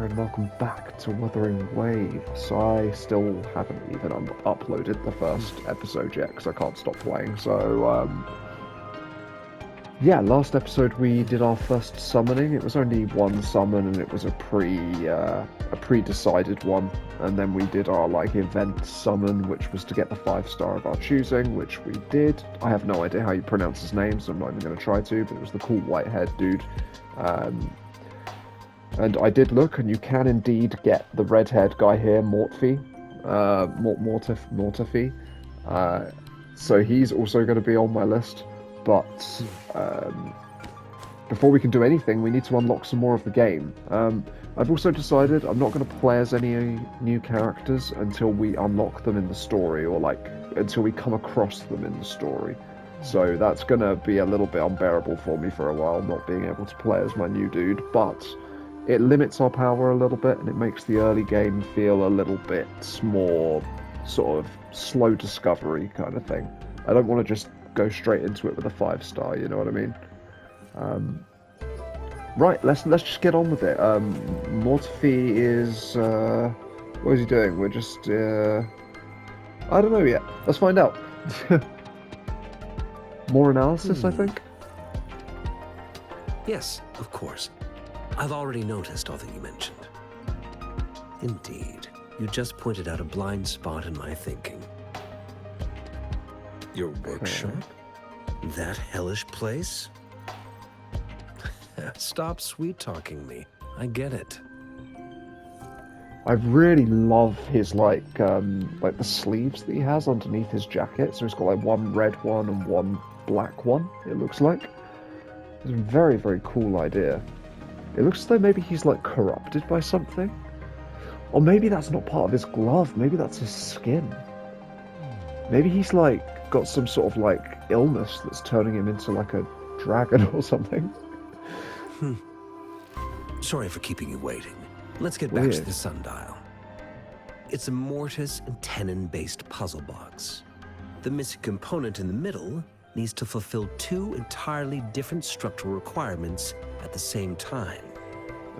and welcome back to Wuthering Waves. I still haven't even uploaded the first episode yet because I can't stop playing. Yeah, last episode we did our first summoning. It was only one summon and it was a pre-decided one. And then we did our event summon, which was to get the 5-star of our choosing, which we did. I have no idea how you pronounce his name, so I'm not even going to try to, but it was the cool white-haired dude. And I did look, and you can indeed get the red-haired guy here, Mortfi. Mortifi. So he's also going to be on my list. But before we can do anything, we need to unlock some more of the game. I've also decided I'm not going to play as any new characters until we unlock them in the story, or until we come across them in the story. So that's going to be a little bit unbearable for me for a while, not being able to play as my new dude. But it limits our power a little bit, and it makes the early game feel a little bit more sort of slow discovery kind of thing. I don't want to just go straight into it with a 5-star, you know what I mean? Right, let's just get on with it. Mortifi is what is he doing? We're just I don't know yet. Let's find out. More analysis, I think. Yes, of course. I've already noticed all that you mentioned. Indeed, you just pointed out a blind spot in my thinking. Your workshop? That hellish place? Stop sweet-talking me. I get it. I really love his the sleeves that he has underneath his jacket. So he's got one red one and one black one, it looks like. It's a very, very cool idea. It looks as though maybe he's corrupted by something. Or maybe that's not part of his glove, maybe that's his skin. Maybe he's got some sort of illness that's turning him into a dragon or something. Sorry for keeping you waiting. Let's get back to the sundial. It's a mortise and tenon-based puzzle box. The missing component in the middle needs to fulfill 2 entirely different structural requirements at the same time.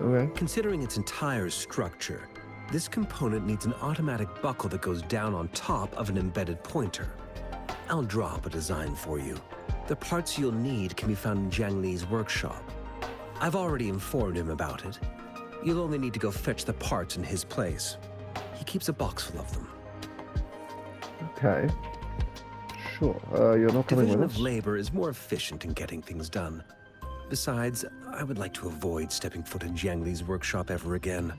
Okay. Considering its entire structure, this component needs an automatic buckle that goes down on top of an embedded pointer. I'll draw up a design for you. The parts you'll need can be found in Jiang Li's workshop. I've already informed him about it. You'll only need to go fetch the parts in his place. He keeps a box full of them. Okay. Sure. You're not coming with us? Division of labor is more efficient in getting things done. Besides, I would like to avoid stepping foot in Jiang Li's workshop ever again.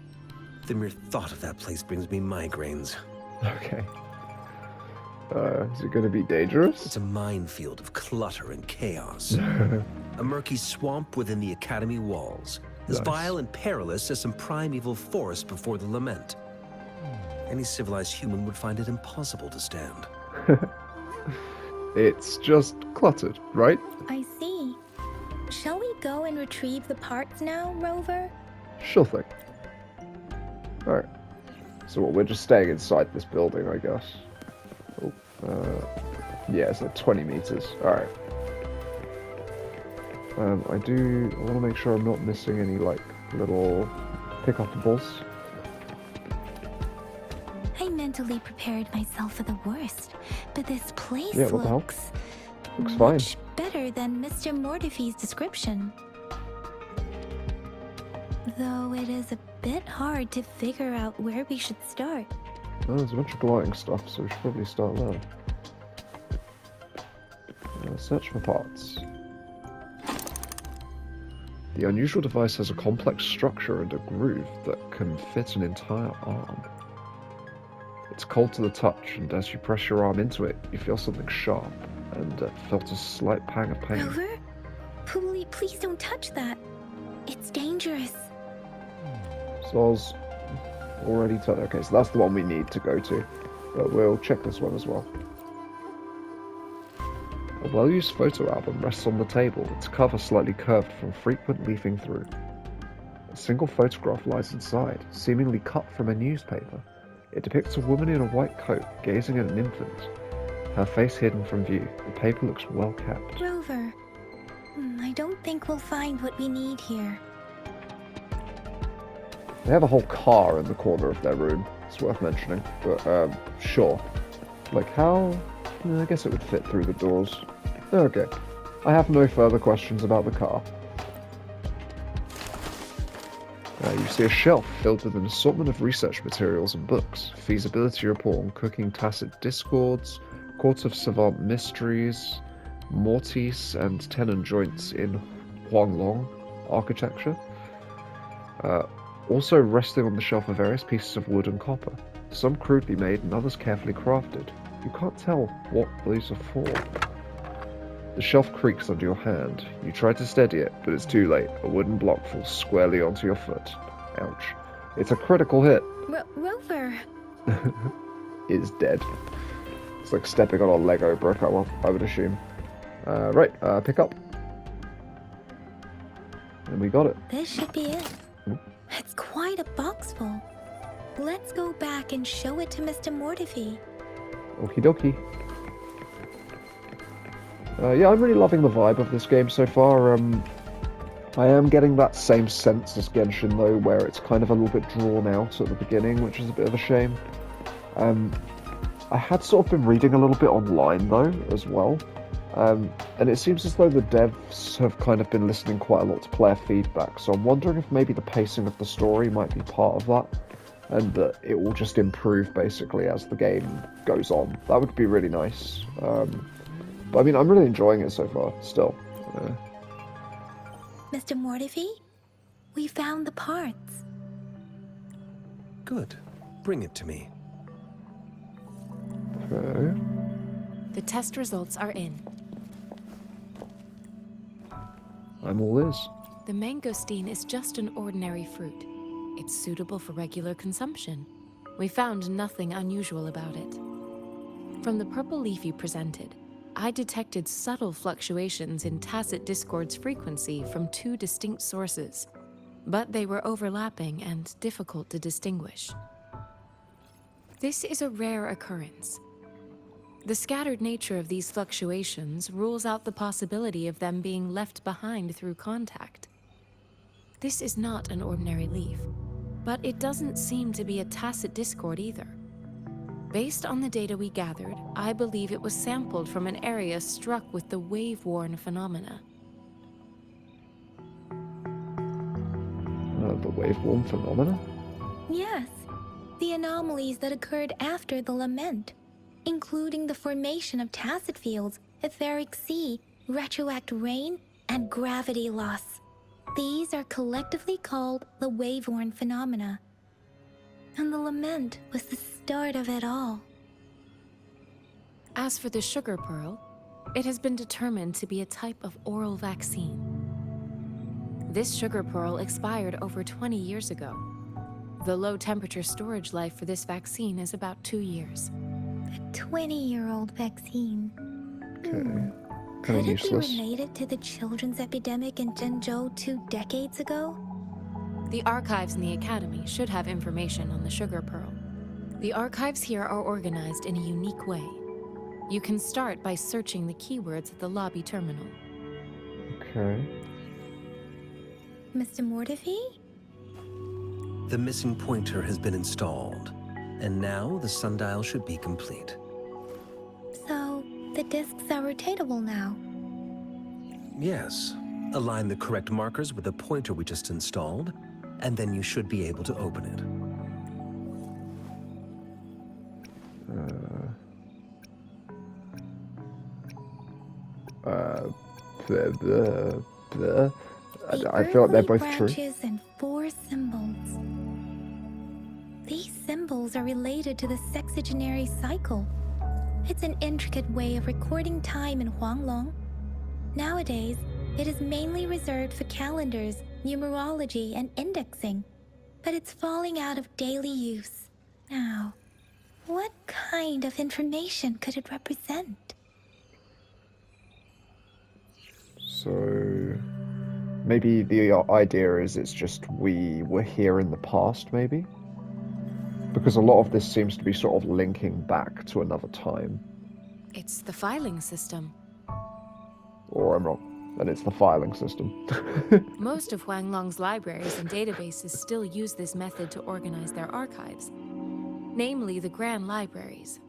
The mere thought of that place brings me migraines. Okay. Is it going to be dangerous? It's a minefield of clutter and chaos. A murky swamp within the academy walls. As vile and perilous as some primeval forest before the lament. Any civilized human would find it impossible to stand. It's just cluttered, right? I see. Shall we go and retrieve the parts now, Rover? Sure thing. Alright. So we're just staying inside this building, I guess. Yeah, it's 20 meters. Alright. I want to make sure I'm not missing any, little pick-uppables. I mentally prepared myself for the worst, but this place looks much fine. better than Mr. Mortifi's description. Though it is a bit hard to figure out where we should start. Oh, there's a bunch of glowing stuff, so we should probably start there. Search for parts. The unusual device has a complex structure and a groove that can fit an entire arm. It's cold to the touch, and as you press your arm into it, you feel something sharp, and felt a slight pang of pain. Rover? Please don't touch that. It's dangerous. Soz already touched. Okay, so that's the one we need to go to, but we'll check this one as well. A well-used photo album rests on the table, its cover slightly curved from frequent leafing through. A single photograph lies inside, seemingly cut from a newspaper. It depicts a woman in a white coat, gazing at an infant. Her face hidden from view, the paper looks well kept. Rover, I don't think we'll find what we need here. They have a whole car in the corner of their room. It's worth mentioning, but sure. Like how? I guess it would fit through the doors. Okay. I have no further questions about the car. You see a shelf filled with an assortment of research materials and books. Feasibility report on cooking tacit discords, courts of savant mysteries, mortise and tenon joints in Huanglong architecture. Also resting on the shelf are various pieces of wood and copper, some crudely made and others carefully crafted. You can't tell what these are for. The shelf creaks under your hand. You try to steady it, but it's too late. A wooden block falls squarely onto your foot. Ouch. It's a critical hit. Rover! Is dead. It's like stepping on a Lego brick, I would assume. Right, pick up. And we got it. This should be it. It's quite a box full. Let's go back and show it to Mr. Mortifi. Okie dokie. Yeah, I'm really loving the vibe of this game so far. I am getting that same sense as Genshin, though, where it's kind of a little bit drawn out at the beginning, which is a bit of a shame. I had sort of been reading a little bit online, though, as well. And it seems as though the devs have kind of been listening quite a lot to player feedback, so I'm wondering if maybe the pacing of the story might be part of that, and that it will just improve, basically, as the game goes on. That would be really nice. But I mean, I'm really enjoying it so far, still. Mr. Mortifi, we found the parts. Good. Bring it to me. Okay. The test results are in. I'm all ears. The mangosteen is just an ordinary fruit. It's suitable for regular consumption. We found nothing unusual about it. From the purple leaf you presented, I detected subtle fluctuations in tacit discord's frequency from two distinct sources, but they were overlapping and difficult to distinguish. This is a rare occurrence. The scattered nature of these fluctuations rules out the possibility of them being left behind through contact. This is not an ordinary leaf, but it doesn't seem to be a tacit discord either. Based on the data we gathered, I believe it was sampled from an area struck with the wave-worn phenomena. The wave-worn phenomena? Yes, the anomalies that occurred after the lament, including the formation of tacit fields, etheric sea, retroact rain, and gravity loss. These are collectively called the wave-worn phenomena. And the lament was the start of it all. As for the sugar pearl, it has been determined to be a type of oral vaccine. This sugar pearl expired over 20 years ago. The low-temperature storage life for this vaccine is about 2 years. A 20-year-old vaccine. Okay. Kind Could of it useless. be related to the children's epidemic in Zhengzhou 2 decades ago? The archives in the Academy should have information on the sugar pearl. The archives here are organized in a unique way. You can start by searching the keywords at the lobby terminal. Okay. Mr. Mortifi? The missing pointer has been installed, and now the sundial should be complete. So, the discs are rotatable now. Yes. Align the correct markers with the pointer we just installed, and then you should be able to open it. I feel like they're both true. branches and 4 symbols. These symbols are related to the sexagenary cycle. It's an intricate way of recording time in Huanglong. Nowadays, it is mainly reserved for calendars, numerology, and indexing, but it's falling out of daily use. Now, what kind of information could it represent? So maybe the idea is it's just we were here in the past, maybe? Because a lot of this seems to be sort of linking back to another time. It's the filing system. Or I'm wrong. and it's the filing system. Most of Huanglong's libraries and databases still use this method to organize their archives, namely the Grand Libraries.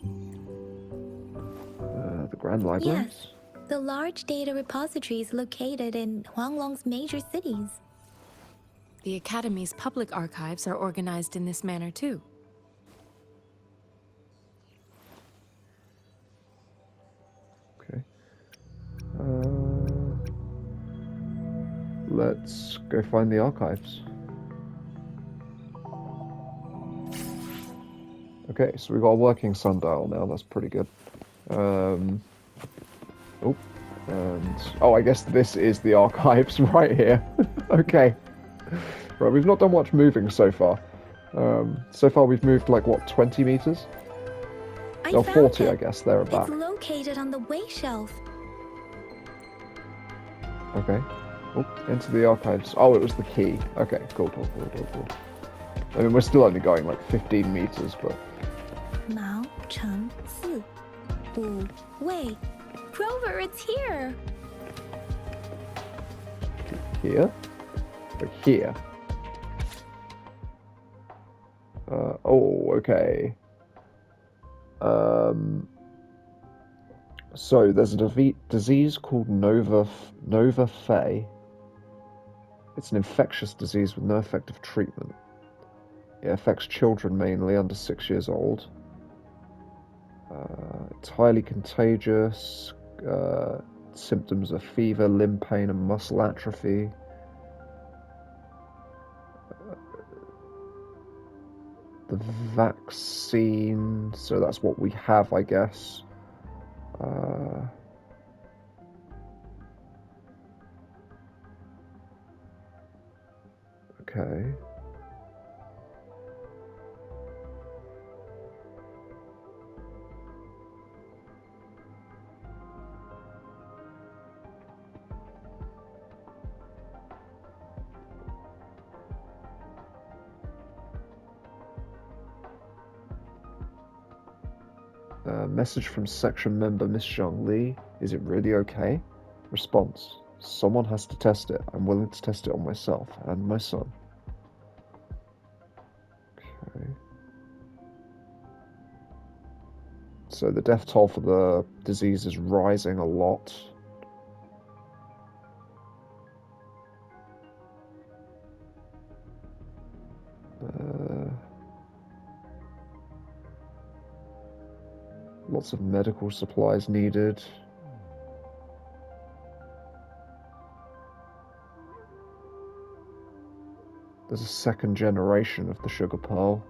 The Grand Libraries? Yes, the large data repositories located in Huanglong's major cities. The Academy's public archives are organized in this manner too. Okay. Let's go find the archives. Okay, so we've got a working sundial now. That's pretty good. I guess this is the archives right here. Okay. Right, we've not done much moving so far. So far we've moved like, what, 20 meters? I Oh, found 40, it. I guess, there and back. It's located on the way shelf. Okay. Oh, into the archives. Oh, it was the key. Okay, cool. I mean, we're still only going like 15 meters, but... Mao, Cheng, Si, Wu, Wei. Grover, it's here! Here? Like here? Okay. So there's a disease called Nova Fey. It's an infectious disease with no effective treatment. It affects children mainly under 6 years old. It's highly contagious. Symptoms are fever, limb pain, and muscle atrophy. The vaccine, so that's what we have, I guess. Okay. Message from section member Miss Zhang Li. Is it really okay? Response. Someone has to test it. I'm willing to test it on myself and my son. Okay. So the death toll for the disease is rising a lot. Lots of medical supplies needed. There's a second generation of the sugar pearl.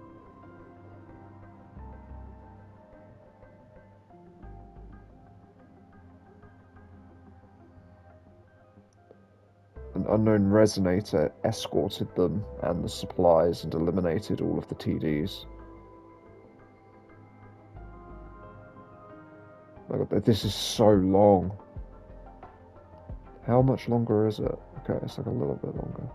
An unknown resonator escorted them and the supplies and eliminated all of the TDs. Oh my God, this is so long. How much longer is it? Okay, it's like a little bit longer.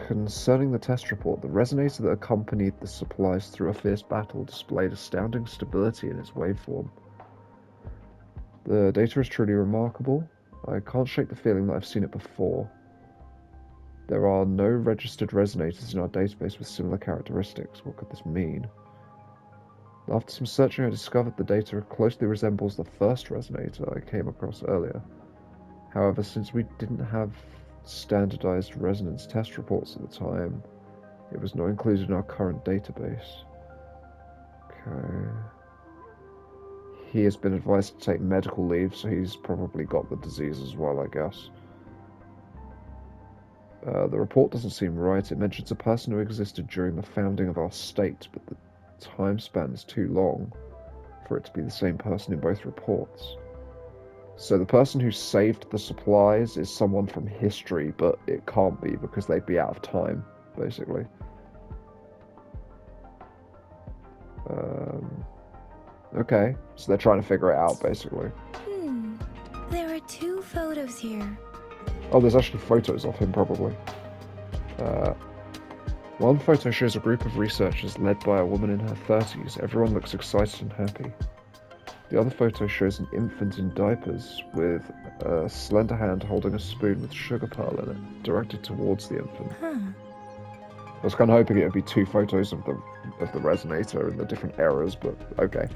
Concerning the test report, the resonator that accompanied the supplies through a fierce battle displayed astounding stability in its waveform. The data is truly remarkable. I can't shake the feeling that I've seen it before. There are no registered resonators in our database with similar characteristics. What could this mean? After some searching, I discovered the data closely resembles the first resonator I came across earlier. However, since we didn't have standardized resonance test reports at the time, it was not included in our current database. Okay. He has been advised to take medical leave, so he's probably got the disease as well, I guess. The report doesn't seem right. It mentions a person who existed during the founding of our state, but the time span is too long for it to be the same person in both reports. So the person who saved the supplies is someone from history, but it can't be because they'd be out of time, basically. Okay, so they're trying to figure it out, basically. There are 2 photos here. Oh, there's actually photos of him, probably. One photo shows a group of researchers led by a woman in her 30s. Everyone looks excited and happy. The other photo shows an infant in diapers with a slender hand holding a spoon with sugar pearl in it, directed towards the infant. I was kind of hoping it would be two photos of the resonator in the different eras, but okay.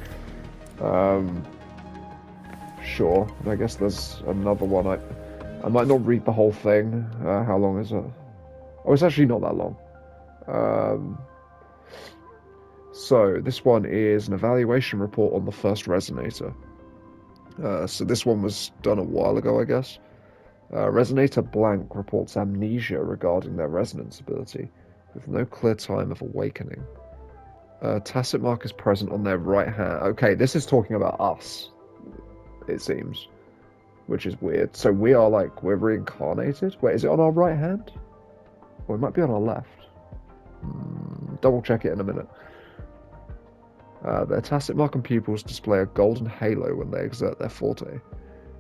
Sure. And I guess there's another one. I might not read the whole thing. How long is it? Oh, it's actually not that long. So this one is an evaluation report on the first resonator. So this one was done a while ago, I guess. Resonator blank reports amnesia regarding their resonance ability, with no clear time of awakening. Tacit mark is present on their right hand. Okay, this is talking about us, it seems, which is weird. So we're reincarnated? Wait, is it on our right hand? Or it might be on our left. Double check it in a minute. Their tacit mark and pupils display a golden halo when they exert their forte.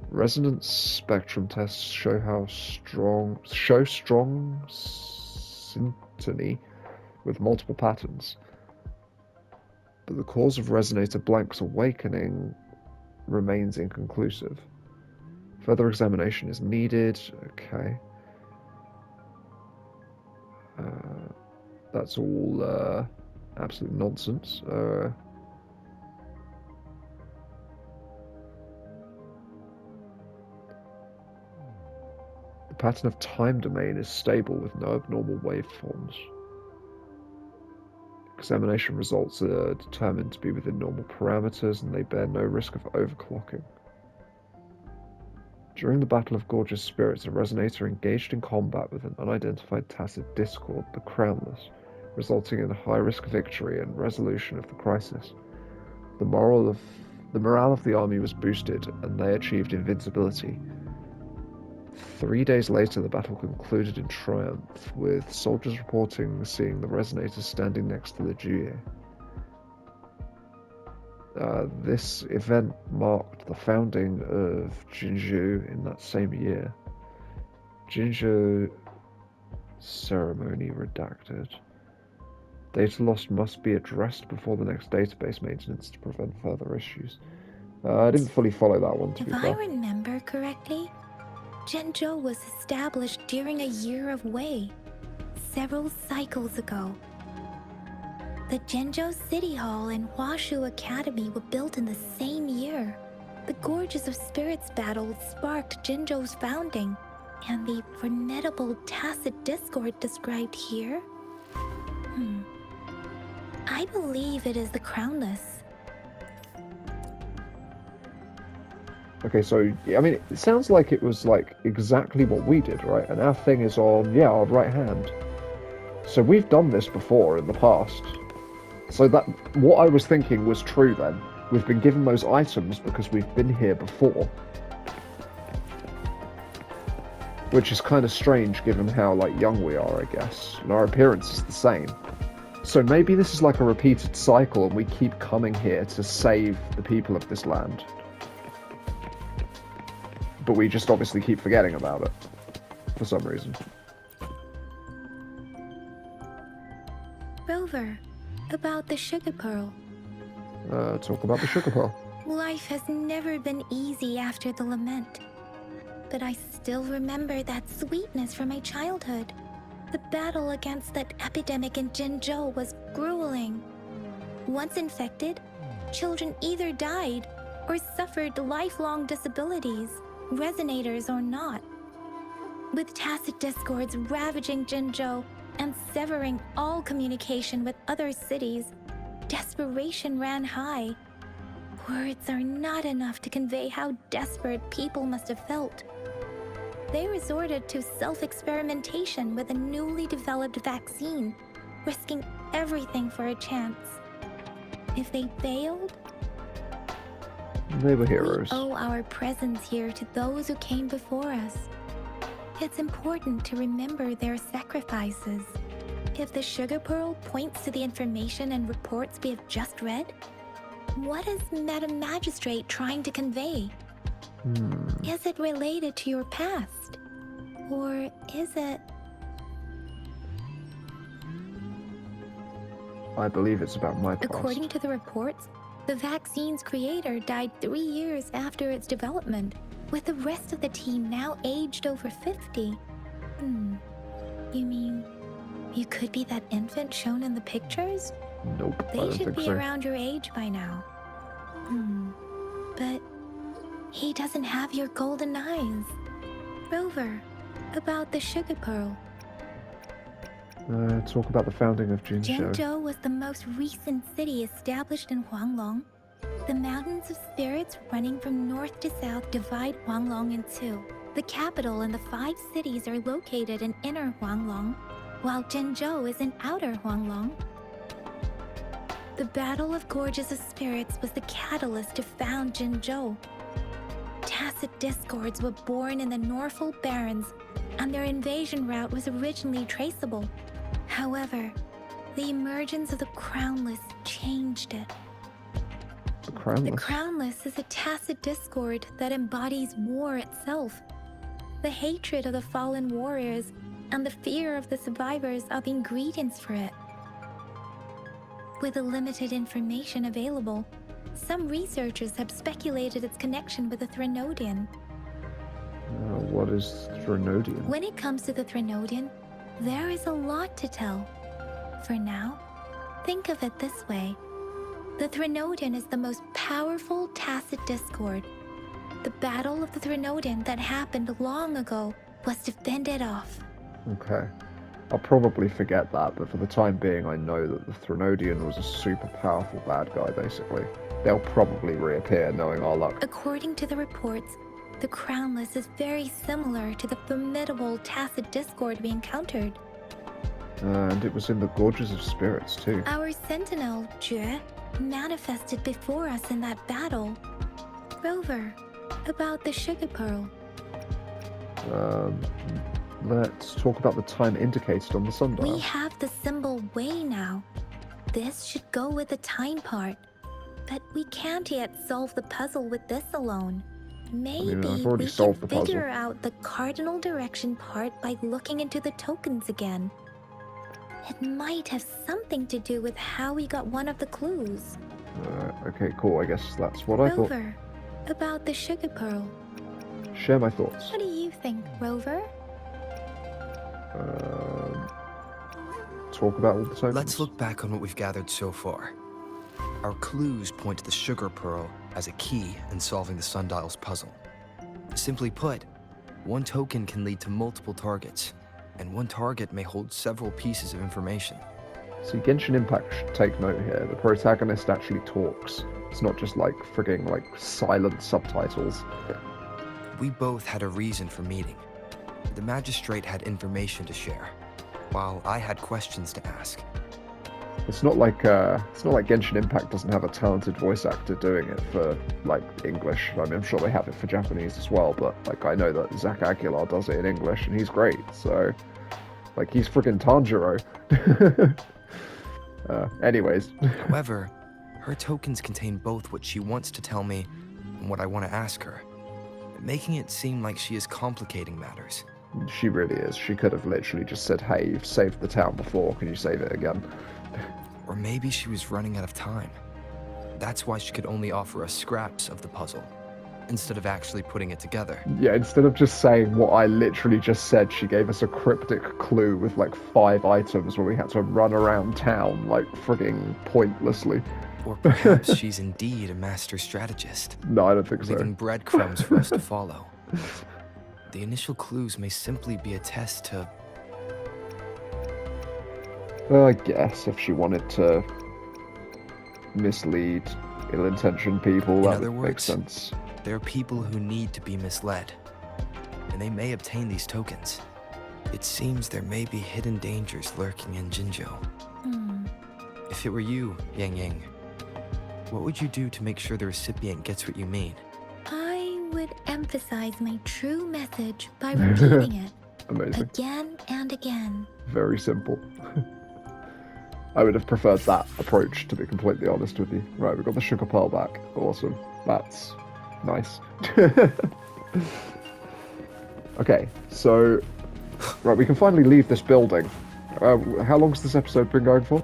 Resonance spectrum tests show strong syntony with multiple patterns. But the cause of resonator blank's awakening remains inconclusive. Further examination is needed. Okay. That's all absolute nonsense. The pattern of time domain is stable with no abnormal waveforms. Examination results are determined to be within normal parameters and they bear no risk of overclocking. During the Battle of Gorgeous Spirits, a resonator engaged in combat with an unidentified tacit discord, the Crownless, resulting in a high-risk victory and resolution of the crisis. The morale of the army was boosted, and they achieved invincibility. 3 days later, the battle concluded in triumph, with soldiers reporting seeing the resonator standing next to the Juye. This event marked the founding of Jinzhou in that same year. Jinzhou ceremony redacted. Data loss must be addressed before the next database maintenance to prevent further issues. I didn't fully follow that one, to be fair. If I remember correctly, Zhenzhou was established during a year of Wei, several cycles ago. The Zhenzhou City Hall and Huashu Academy were built in the same year. The Gorges of Spirits battle sparked Zhenzhou's founding, and the formidable tacit discord described here? I believe it is the Crownless. Okay, so, I mean, it sounds like it was, like, exactly what we did, right? And our thing is on, yeah, our right hand. So we've done this before in the past. So that, what I was thinking was true then. We've been given those items because we've been here before. Which is kind of strange given how, like, young we are, I guess. And our appearance is the same. So maybe this is like a repeated cycle and we keep coming here to save the people of this land. But we just obviously keep forgetting about it. For some reason. Rover, about the sugar pearl. Talk about the sugar pearl. Life has never been easy after the lament. But I still remember that sweetness from my childhood. The battle against that epidemic in Zhenzhou was grueling. Once infected, children either died or suffered lifelong disabilities, resonators or not. With tacit discords ravaging Zhenzhou and severing all communication with other cities, desperation ran high. Words are not enough to convey how desperate people must have felt. They resorted to self-experimentation with a newly developed vaccine, risking everything for a chance. If they failed, they were heroes. We owe our presence here to those who came before us. It's important to remember their sacrifices. If the sugar pearl points to the information and reports we have just read, what is Madam Magistrate trying to convey? Is it related to your past? Or is it... I believe it's about my past. According to the reports, the vaccine's creator died 3 years after its development, with the rest of the team now aged over 50. You mean you could be that infant shown in the pictures? Nope, I They don't should think be so. around your age by now. But he doesn't have your golden eyes. Rover, about the sugar pearl. Talk about the founding of Jinzhou. Jinzhou was the most recent city established in Huanglong. The mountains of spirits running from north to south divide Huanglong in two. The capital and the 5 cities are located in inner Huanglong, while Jinzhou is in outer Huanglong. The Battle of Gorges of Spirits was the catalyst to found Jinzhou. Tacit discords were born in the Norfolk Barrens, and their invasion route was originally traceable. However, the emergence of the Crownless changed it. The Crownless. The Crownless is a tacit discord that embodies war itself. The hatred of the fallen warriors and the fear of the survivors are the ingredients for it. With the limited information available, some researchers have speculated its connection with the Threnodian. What is Threnodian? When it comes to the Threnodian, there is a lot to tell. For now, think of it this way. The Threnodian is the most powerful tacit discord. The Battle of the Threnodian that happened long ago was to fend it off. Okay. I'll probably forget that, but for the time being, I know that the Threnodian was a super powerful bad guy, basically. They'll probably reappear, knowing our luck. According to the reports, the Crownless is very similar to the formidable tacit discord we encountered. And it was in the Gorges of Spirits, too. Our sentinel, Jue, manifested before us in that battle. Rover, about the sugar pearl. Let's talk about the time indicated on the sundial. We have the symbol way now. This should go with the time part. But we can't yet solve the puzzle with this alone. Maybe I've already we solved can the puzzle. figure out the cardinal direction part by looking into the tokens again. It might have something to do with how we got one of the clues. Okay, cool. I guess that's what I thought. Rover, about the sugar pearl. Share my thoughts. What do you think, Rover? Talk about all the tokens. Let's look back on what we've gathered so far. Our clues point to the sugar pearl as a key in solving the sundial's puzzle. Simply put, one token can lead to multiple targets, and one target may hold several pieces of information. See, Genshin Impact should take note here. The protagonist actually talks. It's not just like frigging like silent subtitles. We both had a reason for meeting. The magistrate had information to share, while I had questions to ask. It's not like Genshin Impact doesn't have a talented voice actor doing it for like English. I mean, I'm sure they have it for Japanese as well, but like I know that Zach Aguilar does it in English and he's great. So, like he's friggin' Tanjiro. Anyways. However, her tokens contain both what she wants to tell me and what I want to ask her, making it seem like she is complicating matters. She really is. She could have literally just said, "Hey, you've saved the town before. Can you save it again?" Or maybe she was running out of time. That's why she could only offer us scraps of the puzzle, instead of actually putting it together. Yeah, instead of just saying what I literally just said, she gave us a cryptic clue with like 5 items where we had to run around town, like frigging pointlessly. Or perhaps she's indeed a master strategist, No, I don't think so. leaving breadcrumbs for us to follow. The initial clues may simply be a test to... I guess if she wanted to mislead ill-intentioned people, In that other would make words, sense. There are people who need to be misled, and they may obtain these tokens. It seems there may be hidden dangers lurking in Jinzhou. If it were you, Yang Yang, what would you do to make sure the recipient gets what you mean? I would emphasize my true message by repeating it Amazing. again and again. Very simple. I would have preferred that approach, to be completely honest with you. Right, we've got the sugar pearl back. Awesome. That's nice. Okay, so... Right, we can finally leave this building. How long's this episode been going for?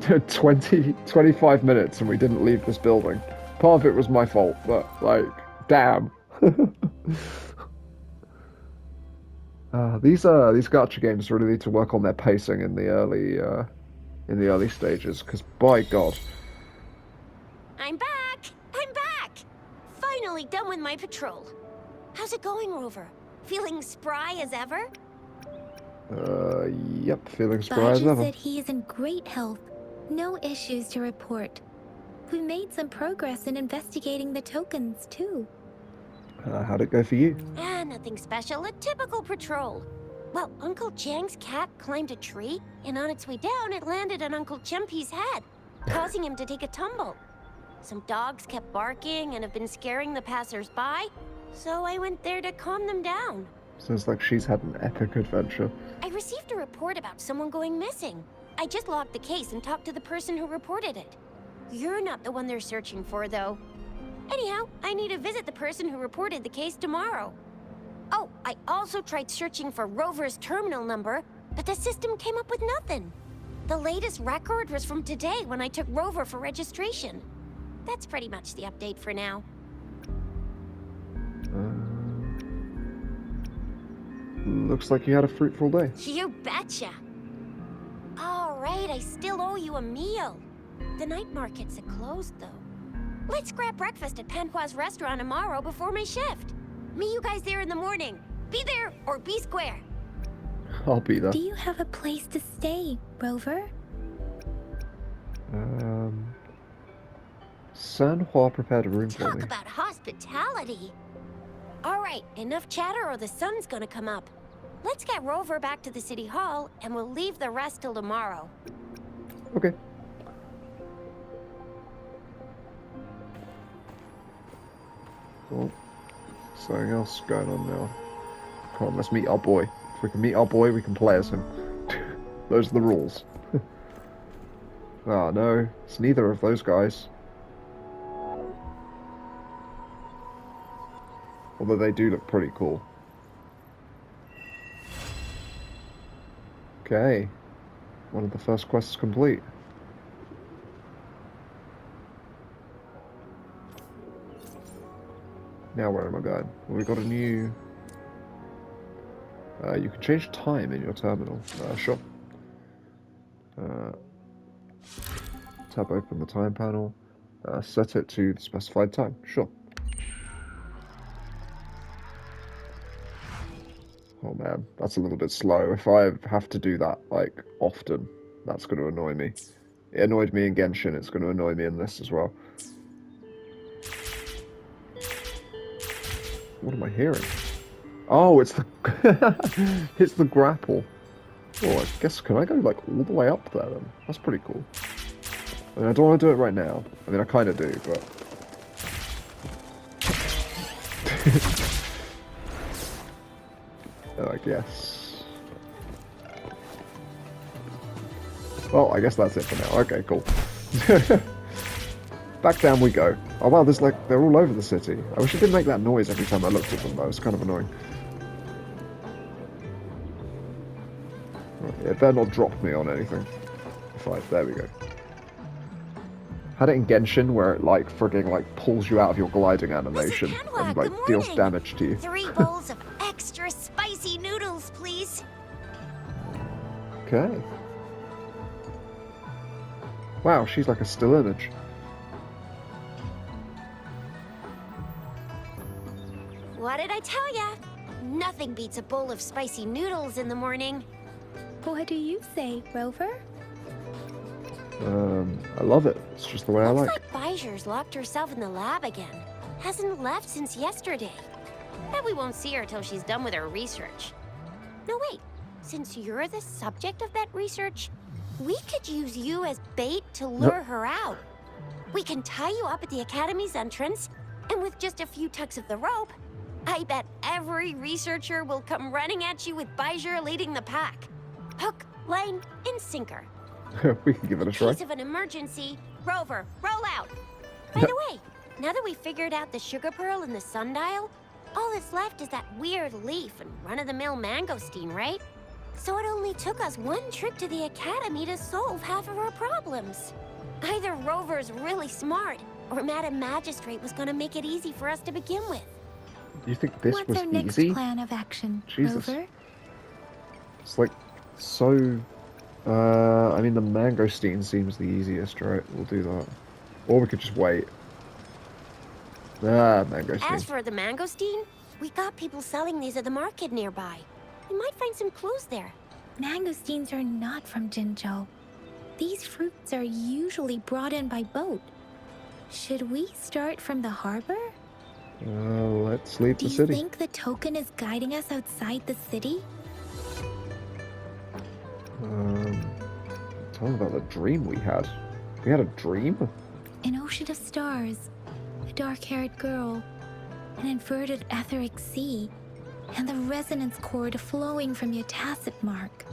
25 minutes and we didn't leave this building. Part of it was my fault, but like, damn. These gacha games really need to work on their pacing in the early stages, because by God. I'm back! I'm back! Finally done with my patrol. How's it going, Rover? Feeling spry as ever? Yep, feeling spry as Baja ever. said he is in great health. No issues to report. We made some progress in investigating the tokens, too. How'd it go for you? Nothing special. A typical patrol. Well, Uncle Jang's cat climbed a tree, and on its way down, it landed on Uncle Chempi's head, causing him to take a tumble. Some dogs kept barking and have been scaring the passers-by, so I went there to calm them down. Sounds like she's had an epic adventure. I received a report about someone going missing. I just logged the case and talked to the person who reported it. You're not the one they're searching for, though. Anyhow, I need to visit the person who reported the case tomorrow. Oh, I also tried searching for Rover's terminal number, but the system came up with nothing. The latest record was from today when I took Rover for registration. That's pretty much the update for now. Looks like you had a fruitful day. You betcha. All right, I still owe you a meal. The night markets are closed, though. Let's grab breakfast at Panhua's restaurant tomorrow before my shift. Meet you guys there in the morning. Be there or be square. I'll be there. Do you have a place to stay, Rover? Sanhua prepared a room for Talk me. about hospitality. All right, enough chatter or the sun's gonna come up. Let's get Rover back to the city hall, and we'll leave the rest till tomorrow. Okay. Cool. Something else going on now. Come on, let's meet our boy. If we can meet our boy, we can play as him. Those are the rules. Ah, no. It's neither of those guys. Although they do look pretty cool. Okay. One of the first quests complete. Now where am I going? Well, we got a new... you can change time in your terminal. Sure. Tab open the time panel. Set it to the specified time. Sure. Oh man, that's a little bit slow. If I have to do that, like, often, that's going to annoy me. It annoyed me in Genshin, it's going to annoy me in this as well. What am I hearing? Oh, it's the... it's the grapple. Oh, I guess, can I go, like, all the way up there, then? That's pretty cool. I mean, I don't want to do it right now. I mean, I kind of do, but... I guess. Well, I guess that's it for now. Okay, cool. Back down we go. Oh wow, there's like, they're all over the city. I wish it didn't make that noise every time I looked at them, though. It's kind of annoying. Right, it better not drop me on anything. There we go. Had it in Genshin where it like frigging like pulls you out of your gliding animation Panhua, and like good deals morning. damage to you. 3 bowls of extra spicy noodles, please. Okay. Wow, she's like a still image. What did I tell ya? Nothing beats a bowl of spicy noodles in the morning. What do you say, Rover? I love it. It's just the way I Looks like. like Baijer's locked herself in the lab again. Hasn't left since yesterday. Bet we won't see her till she's done with her research. No, wait. Since you're the subject of that research, we could use you as bait to lure her out. We can tie you up at the Academy's entrance, and with just a few tugs of the rope, I bet every researcher will come running at you with Baijer leading the pack. Hook, line, and sinker. We can give it a In try. case of an emergency, Rover, roll out. By the way, now that we figured out the sugar pearl and the sundial, all that's left is that weird leaf and run-of-the-mill mangosteen, right? So it only took us one trip to the academy to solve half of our problems. Either Rover's really smart, or Madam Magistrate was gonna make it easy for us to begin with. You think this What's was our next easy? plan of action, Jesus. Rover? It's like so. I mean, the mangosteen seems the easiest, right? We'll do that, or we could just wait. Ah, mangosteen. As for the mangosteen, we got people selling these at the market nearby. We might find some clues there. Mangosteens are not from Jinzhou. These fruits are usually brought in by boat. Should we start from the harbor? Let's leave Do the you city. think the token is guiding us outside the city? Tell me about the dream we had. We had a dream? An ocean of stars, a dark-haired girl, an inverted etheric sea, and the resonance cord flowing from your tacit mark.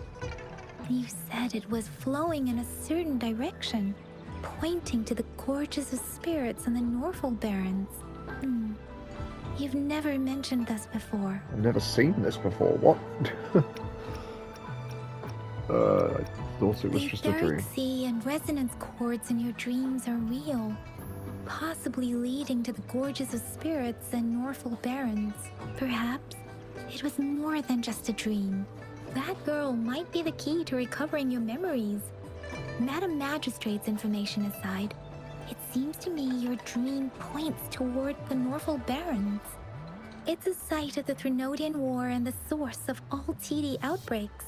You said it was flowing in a certain direction, pointing to the gorges of spirits and the Norfolk Barrens. You've never mentioned this before. I've never seen this before. What? I thought it was The just a etheric dream. sea and resonance cords in your dreams are real, possibly leading to the gorges of spirits and Norfolk Barrens. Perhaps it was more than just a dream. That girl might be the key to recovering your memories. Madam Magistrate's information aside, it seems to me your dream points toward the Norfolk Barrens. It's a site of the Trinodian War and the source of all TD outbreaks.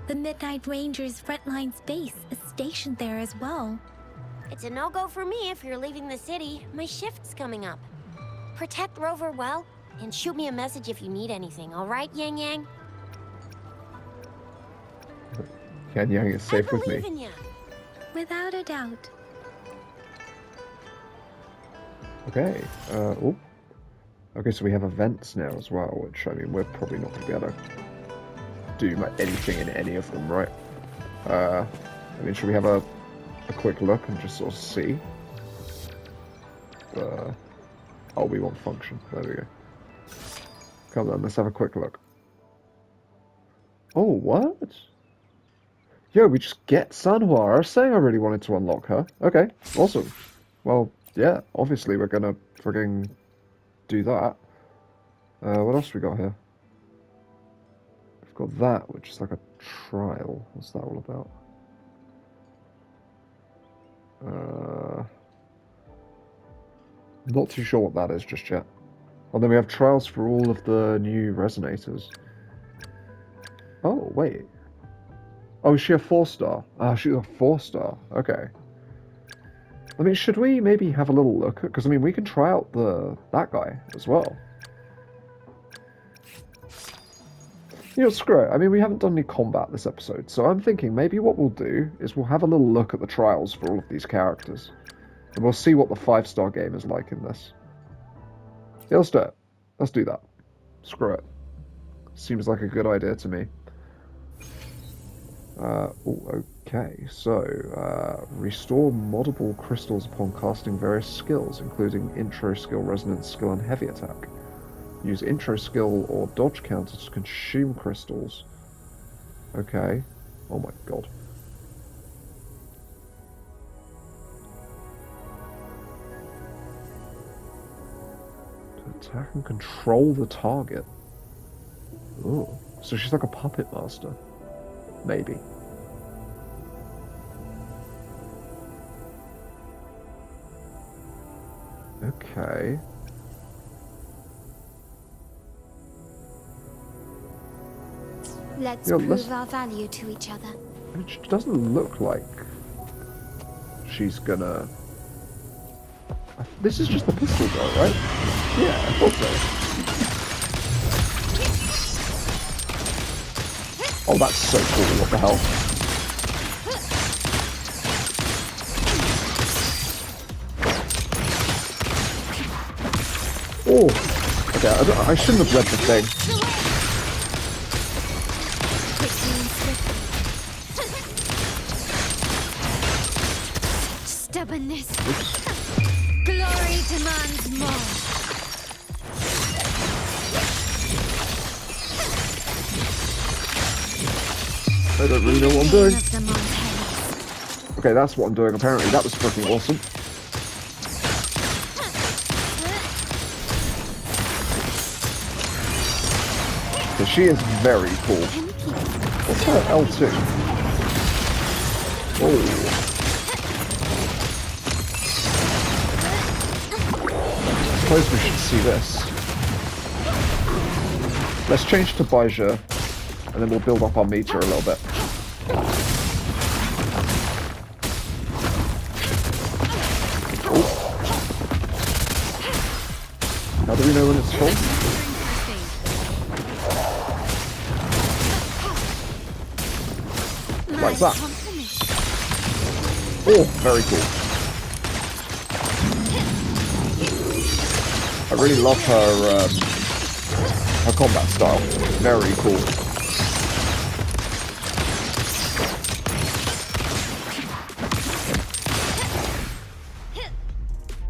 The Midnight Rangers' frontline base is stationed there as well. It's a no-go for me if you're leaving the city. My shift's coming up. Protect Rover well, and shoot me a message if you need anything, all right, Yang Yang? Yan Yang is safe I with me. believe in ya. Without a doubt. Okay. Oh. Okay, so we have events now as well, which, I mean, we're probably not going to be able to do anything in any of them, right? I mean, should we have a quick look and just sort of see? Oh, we want function. There we go. Come on, let's have a quick look. Oh, what? Yo, we just get Sanhua. I was saying I really wanted to unlock her. Okay, awesome. Well, yeah, obviously we're gonna frigging do that. What else we got here? We've got that, which is like a trial. What's that all about? Not too sure what that is just yet. And then we have trials for all of the new resonators. Oh, wait. Oh, is she a 4-star? Ah, she's a 4-star. Okay. I mean, should we maybe have a little look? Because, I mean, we can try out that guy as well. You know, screw it. I mean, we haven't done any combat this episode, so I'm thinking maybe what we'll do is we'll have a little look at the trials for all of these characters. And we'll see what the 5-star game is like in this. Yeah, let's do it. Let's do that. Screw it. Seems like a good idea to me. Okay, so restore multiple crystals upon casting various skills, including intro skill, resonance skill, and heavy attack. Use intro skill or dodge counter to consume crystals. Okay. Oh my god. To attack and control the target. Oh, so she's like a puppet master. Maybe. Okay. Let's Yeah, prove our value to each other. It doesn't look like she's gonna... This is just the pistol girl, right? Yeah, I thought so. Oh, that's so cool. What the hell? Oh! Okay, I shouldn't have read the thing. Stubbornness. Glory demands more. I don't really know what I'm doing. Okay, that's what I'm doing apparently. That was freaking awesome. So she is very cool. What's her L2? Oh. I suppose we should see this. Let's change to Baija, and then we'll build up our meter a little bit. Oh. How do we know when it's full? Like that. Oh, very cool. I really love her combat style. Very cool.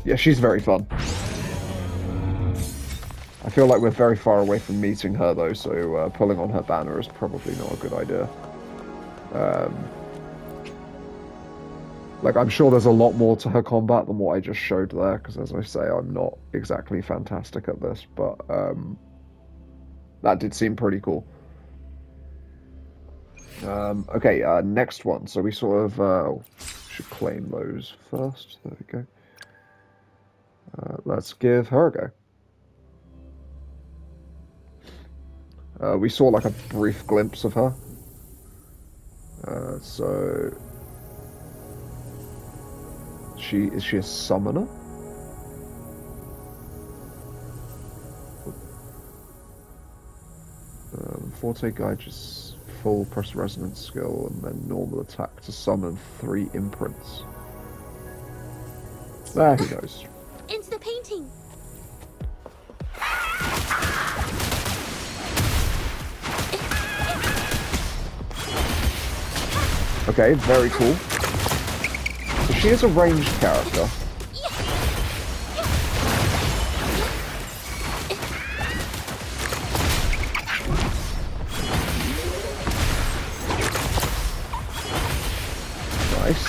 Yeah, she's very fun. I feel like we're very far away from meeting her though, so pulling on her banner is probably not a good idea. Like, I'm sure there's a lot more to her combat than what I just showed there, because as I say, I'm not exactly fantastic at this, but that did seem pretty cool. Okay, next one. So we sort of should claim those first. There we go. Let's give her a go. We saw like a brief glimpse of her. So is she a summoner? Forte guide just full press resonance skill and then normal attack to summon 3 imprints. There, he goes. Into the painting. Okay, very cool. So she is a ranged character. Nice.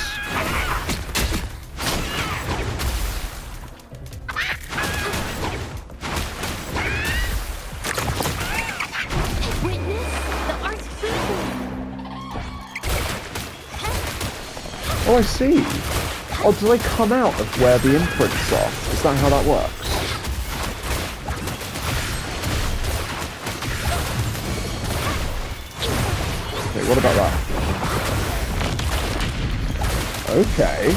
Oh, I see. Oh, do they come out of where the imprints are? Is that how that works? Okay, what about that? Okay.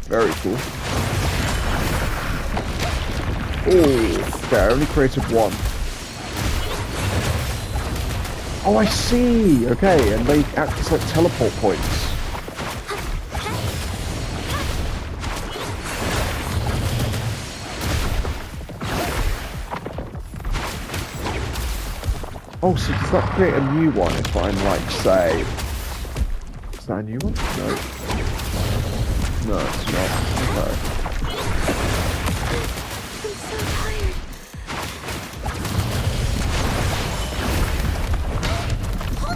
Very cool. Oh, okay, I only created 1. Oh, I see! Okay, and they act as like teleport points. Oh, so does that create a new one if I'm like, say... Is that a new one? No. No, it's not. Okay.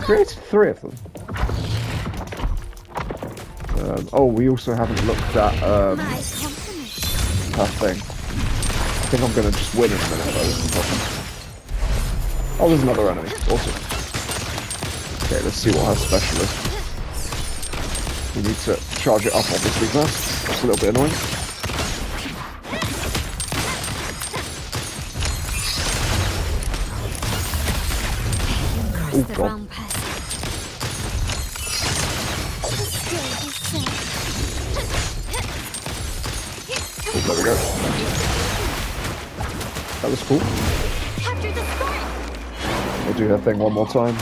Created 3 of them. Oh, we also haven't looked at her thing. I think I'm gonna just win in a minute though. This is the problem. Oh, there's another enemy. Awesome. Okay, let's see what her special is. We need to charge it up obviously first. It's a little bit annoying. Oh god. Oh, there we go. That was cool. We'll do her thing one more time.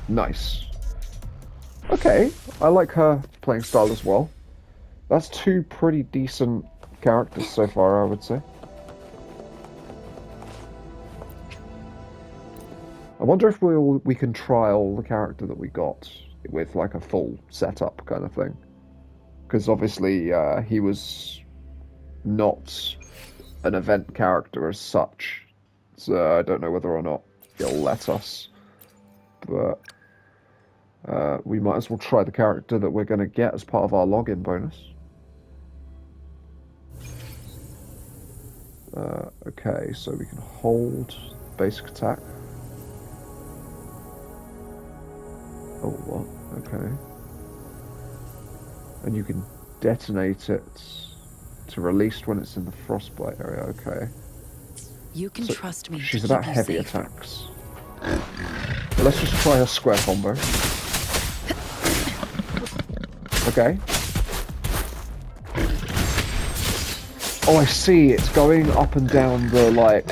Nice. Okay, I like her playing style as well. That's 2 pretty decent characters so far, I would say. I wonder if we can trial the character that we got with like a full setup kind of thing. Because obviously he was not an event character as such. So I don't know whether or not he'll let us. But we might as well try the character that we're going to get as part of our login bonus. Okay, so we can hold basic attack. Oh, what? Okay. And you can detonate it to release when it's in the frostbite area. Okay. You can So trust me. she's to about keep you heavy safe. attacks. But let's just try her square combo. Okay. Oh, I see. It's going up and down the, like...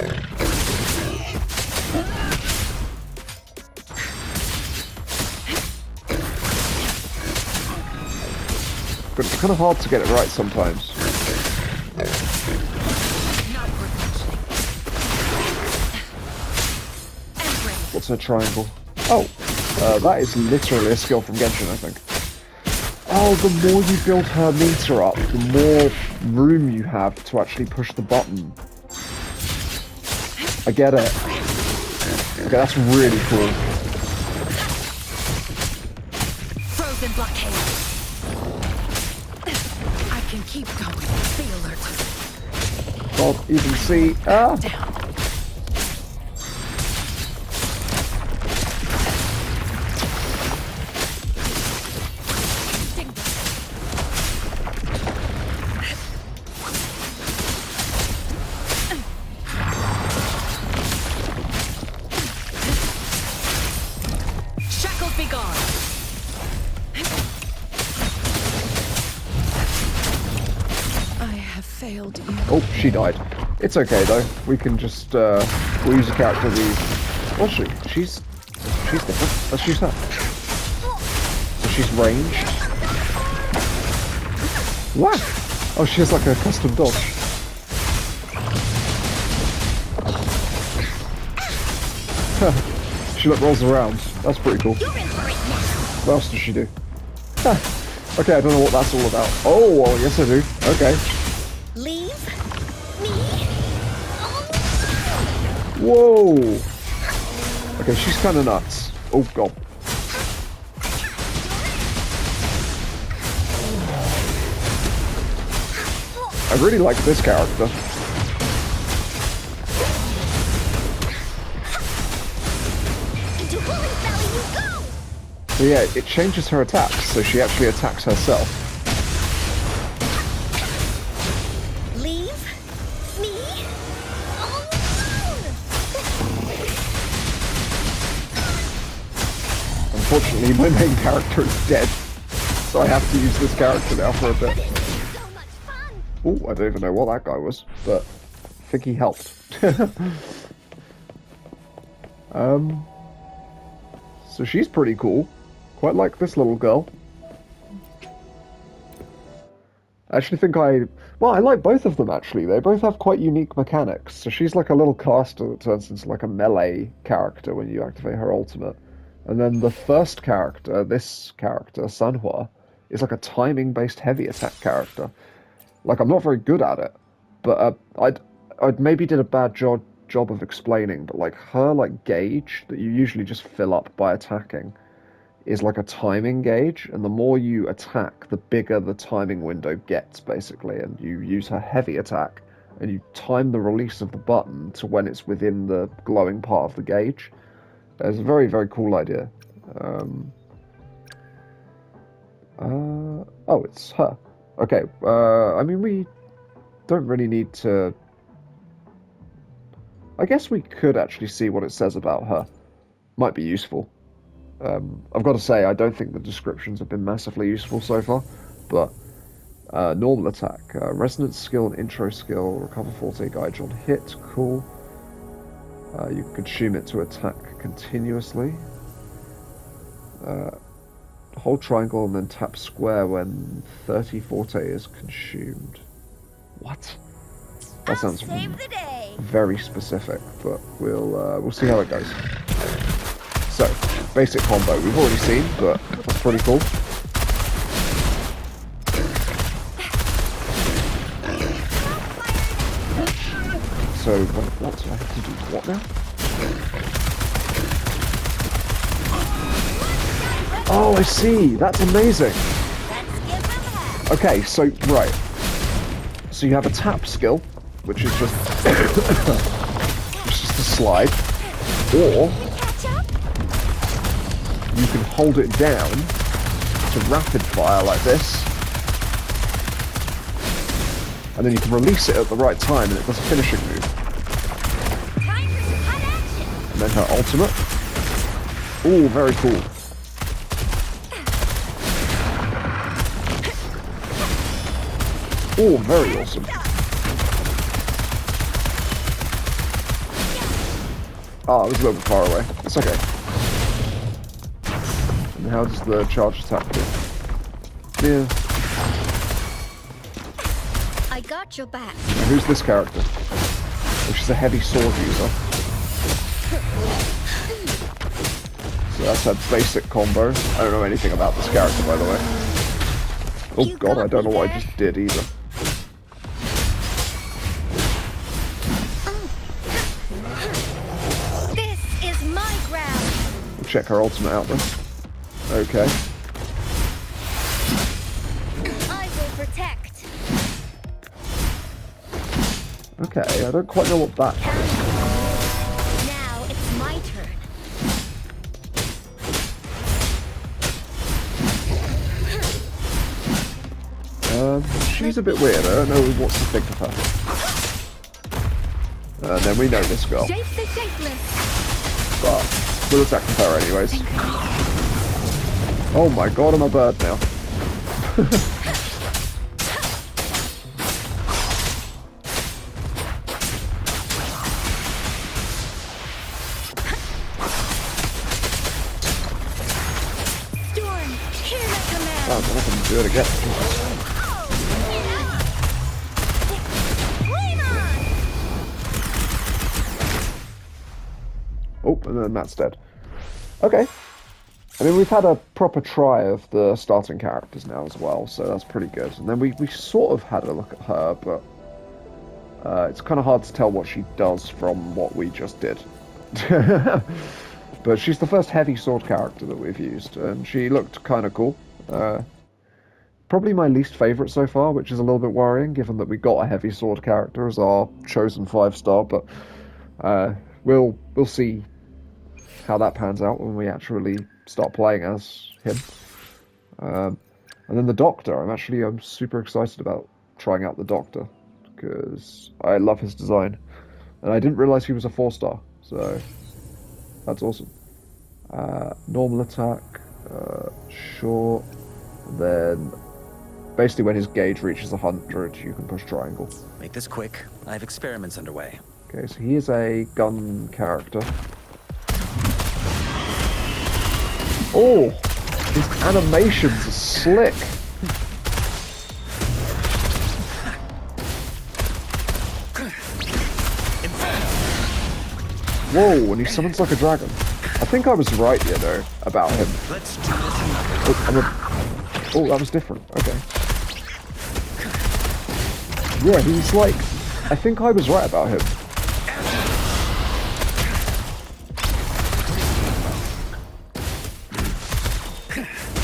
But it's kind of hard to get it right sometimes. What's her triangle? Oh, that is literally a skill from Genshin, I think. Oh, the more you build her meter up, the more room you have to actually push the button. I get it. Okay, that's really cool. Frozen blockade. I can keep going. Be alert. God, you can see. Ah! Down. Shackles be gone. I have failed you. Oh, she died. It's okay though. We can just we'll use a character we. What's she? She's different. Let's use her. So she's ranged. What? Oh, she has like a custom dodge. She like rolls around. That's pretty cool. What else does she do? Okay, I don't know what that's all about. Oh, well, yes I do. Okay. Leave me. Whoa. Okay, she's kind of nuts. Oh god. I really like this character. Into Holy Valley you go! So yeah, it changes her attacks, so she actually attacks herself. Leave me alone! Unfortunately, my main character is dead, so I have to use this character now for a bit. So much fun! Oh, I don't even know what that guy was, but I think he helped. So she's pretty cool. Quite like this little girl. I actually think well, I like both of them actually. They both have quite unique mechanics. So she's like a little caster that turns into like a melee character when you activate her ultimate. And then the first character, this character, Sanhua, is like a timing-based heavy attack character. Like, I'm not very good at it, but I'd maybe did a bad job of explaining, but like her like gauge that you usually just fill up by attacking is like a timing gauge, and the more you attack, the bigger the timing window gets, basically, and you use her heavy attack, and you time the release of the button to when it's within the glowing part of the gauge. It's a very, very cool idea. Oh, it's her. Okay, I mean, we don't really need to... I guess we could actually see what it says about her. Might be useful. I've got to say, I don't think the descriptions have been massively useful so far, but normal attack, resonance skill and intro skill, recover forte gauge on hit, cool. You can consume it to attack continuously. Hold triangle and then tap square when 30 forte is consumed. What? That sounds Save the day. very specific, but we'll see how it goes. So, basic combo we've already seen, but that's pretty cool. So, what do I have to do? What now? Oh, I see. That's amazing. Okay, so, right. So you have a tap skill, which is just, a slide, or you can hold it down to rapid fire like this, and then you can release it at the right time and it does a finishing move. And then her ultimate. Ooh, very cool. Oh, very awesome. Oh, it was a little bit far away. It's okay. And how does the charge attack do? Yeah. I got your back. And who's this character? Which is a heavy sword user. So that's her basic combo. I don't know anything about this character, by the way. Oh god, I don't know what I just did either. Check her ultimate out then. Okay. I will protect. Okay, I don't quite know what that is. Now it's my turn. She's a bit weird. I don't know what to think of her. And then we know this girl. Shape the shapeless. But we'll attack with her anyways. Oh my god, I'm a bird now. Storm, hear my command. Oh, I'm gonna do it again. Oh, and then Matt's dead. Okay. I mean, we've had a proper try of the starting characters now as well, so that's pretty good. And then we sort of had a look at her, but it's kind of hard to tell what she does from what we just did. But she's the first heavy sword character that we've used, and she looked kind of cool. Probably my least favourite so far, which is a little bit worrying, given that we got a heavy sword character as our chosen 5-star, but we'll see how that pans out when we actually start playing as him. And then the Doctor. I'm super excited about trying out the Doctor because I love his design, and I didn't realise he was a 4-star, so that's awesome. Normal attack, short, then basically when his gauge reaches 100, you can push triangle. Make this quick. I have experiments underway. Okay, so he is a gun character. Oh, his animations are slick. Whoa, and he summons like a dragon. I think I was right, you know, about him. Let's do this another way. Oh, that was different. Okay. Yeah, he's like... I think I was right about him.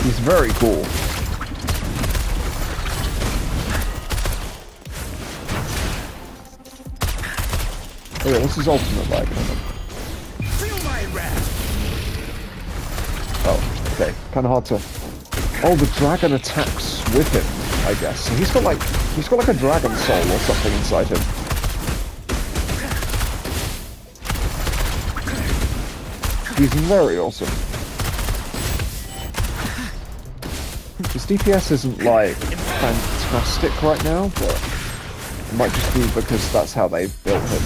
He's very cool. Okay, what's his ultimate like? Feel my wrath. Oh, okay. Kind of hard to... Oh, the dragon attacks with him, I guess. So he's got like a dragon soul or something inside him. He's very awesome. His DPS isn't like fantastic right now, but it might just be because that's how they built him.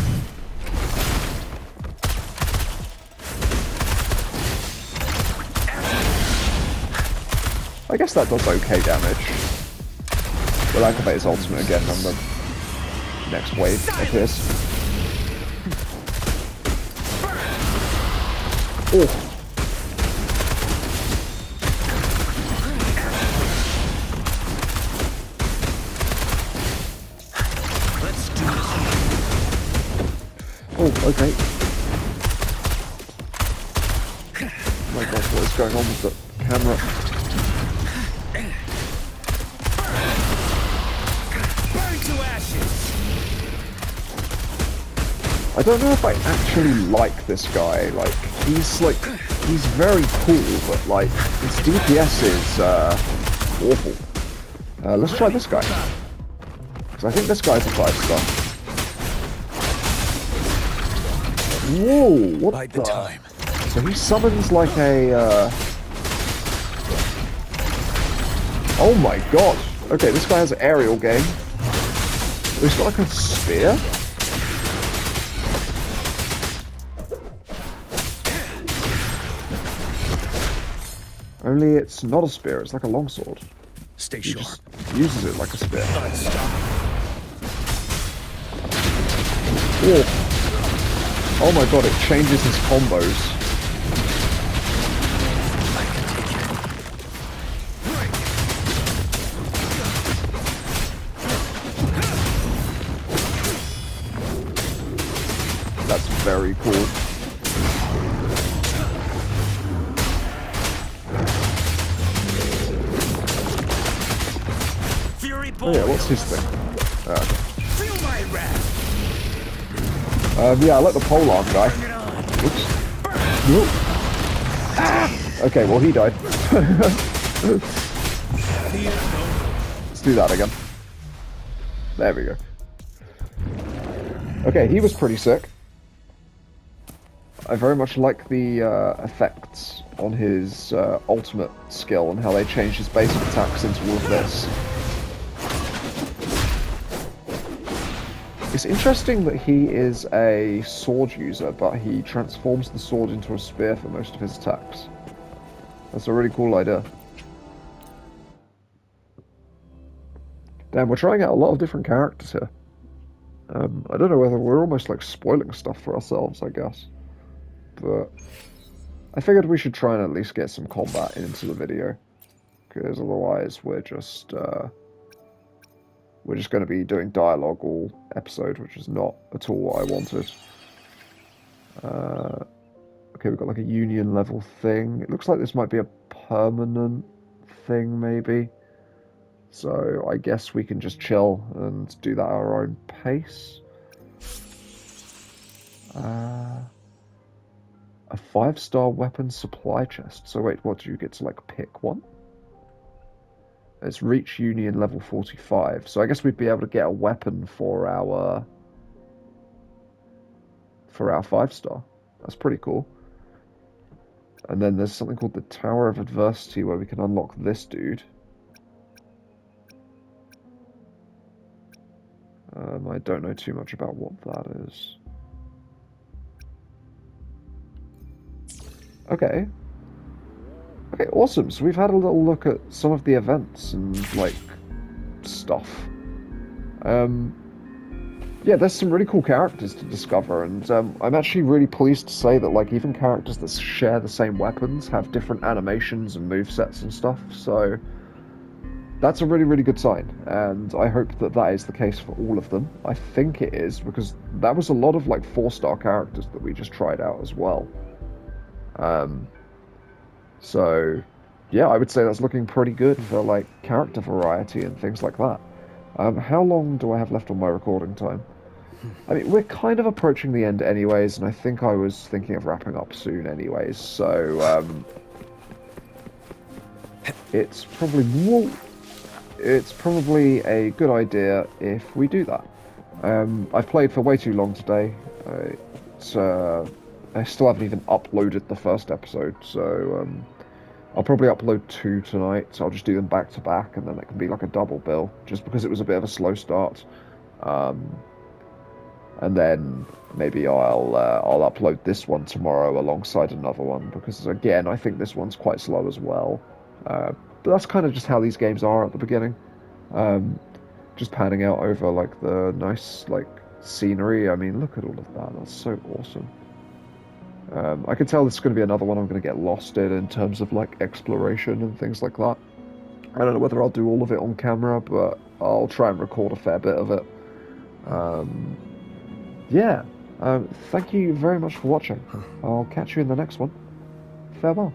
I guess that does okay damage. We'll activate his ultimate again when the next wave appears. Oh, my god, what is going on with the camera? Burn to ashes. I don't know if I actually like this guy. Like, he's very cool, but like, his DPS is awful. Let's try this guy. Because I think this guy's a 5-star. Whoa, what Bide the time. So he summons like a, oh my god. Okay, this guy has an aerial game. He's got like a spear? Only it's not a spear, it's like a longsword. Stay He sharp. just uses it like a spear. Whoa. Oh my god, it changes his combos. That's very cool. Oh yeah, what's his thing? Feel my wrath. Yeah, I like the polearm guy. Oops. Nope. Ah! Okay, well he died. Let's do that again. There we go. Okay, he was pretty sick. I very much like the effects on his ultimate skill and how they change his basic attacks into all of this. It's interesting that he is a sword user, but he transforms the sword into a spear for most of his attacks. That's a really cool idea. Damn, we're trying out a lot of different characters here. I don't know whether we're almost like spoiling stuff for ourselves, I guess. But I figured we should try and at least get some combat into the video. Because otherwise we're just going to be doing dialogue all episode, which is not at all what I wanted. Okay, we've got like a union level thing. It looks like this might be a permanent thing, maybe. So I guess we can just chill and do that at our own pace. A 5-star weapon supply chest. So wait, what, do you get to like pick one? It's reach union level 45. So I guess we'd be able to get a weapon for our 5-star. That's pretty cool. And then there's something called the Tower of Adversity where we can unlock this dude. I don't know too much about what that is. Okay. Okay, awesome. So we've had a little look at some of the events and, like, stuff. Yeah, there's some really cool characters to discover, and I'm actually really pleased to say that, like, even characters that share the same weapons have different animations and movesets and stuff, so that's a really, really good sign, and I hope that that is the case for all of them. I think it is, because that was a lot of, like, 4-star characters that we just tried out as well. So, yeah, I would say that's looking pretty good for, like, character variety and things like that. How long do I have left on my recording time? I mean, we're kind of approaching the end anyways, and I think I was thinking of wrapping up soon anyways, so, it's probably a good idea if we do that. I've played for way too long today. I still haven't even uploaded the first episode, so I'll probably upload 2 tonight. So I'll just do them back to back, and then it can be like a double bill, just because it was a bit of a slow start. And then maybe I'll upload this one tomorrow alongside another one, because again, I think this one's quite slow as well. But that's kind of just how these games are at the beginning. Just panning out over like the nice like scenery. I mean, look at all of that. That's so awesome. I can tell this is going to be another one I'm going to get lost in terms of like exploration and things like that. I don't know whether I'll do all of it on camera, but I'll try and record a fair bit of it. Yeah. Thank you very much for watching. I'll catch you in the next one. Farewell.